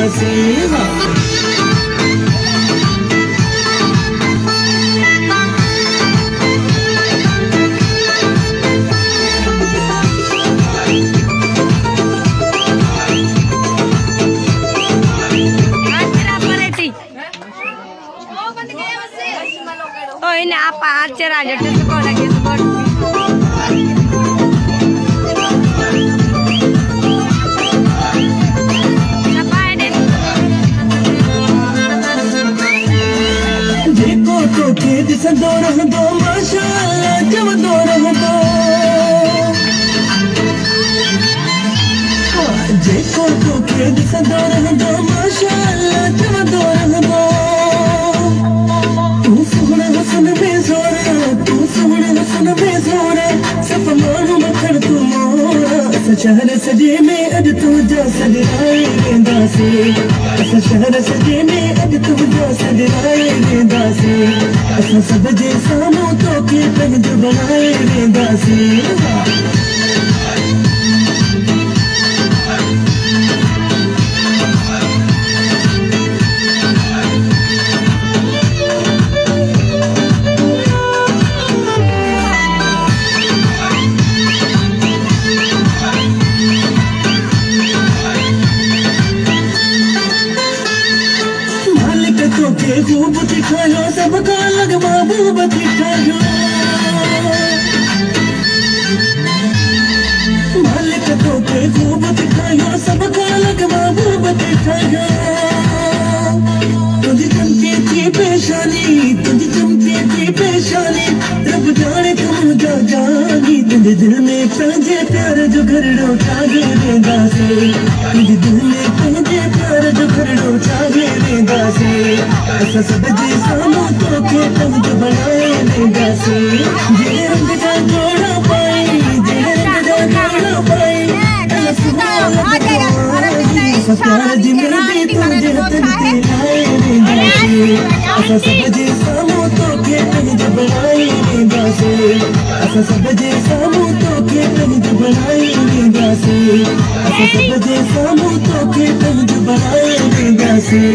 वेंदासीं। Oh ini apa acara aja tuh sekolah gitu bor. Siapa ini? देखो तो खेत संदोर दो माशाअल्लाह जब दौर दो देखो तो खेत संदोर दो माशाअल्लाह जब दौर दो तू सुना हसन बेजोरे तू सुना हसन बेजोरे सब मानू मखर तू मोरा शहर सजे में अज तू जा सजराए वेंदासीं असां शहर सजे में अज तू जा सजराए वेंदासीं असां सभ जे साम्हूं तोखे पंहिंजो बणाए वेंदासीं। तोखे खूब दिखायो सबका अलग महबूब दिखायो मालिक तोखे खूब दिखायो सबका अलग महबूब दिखायो तुझी चमके थी पेशानी तुझी चमके थी पेशानी रब जाने तुम जा जानी तुझे दिल में पंहिंजे प्यार जो घरड़ो ठाहे वेंदासीं तुझे दिल में पंहिंजे प्यार जो घरड़ो ठाहे वेंदासीं असां सभ जे साम्हूं तोखे पंहिंजो बणाए वेंदासीं। जहिड़े रंग जा जोड़ा पाई जहिड़े रंग जा जोड़ा पाई असां प्यार जी मेहंदी तुंहिंजे हथनि ते लाए वेंदासीं असां सभ जे साम्हूं तोखे पंहिंजो बणाए वेंदासीं असां सभ जे साम्हूं तोखे पंहिंजो बणाए वेंदासीं असां सभ जे साम्हूं तोखे पंहिंजो बणाए वेंदासीं।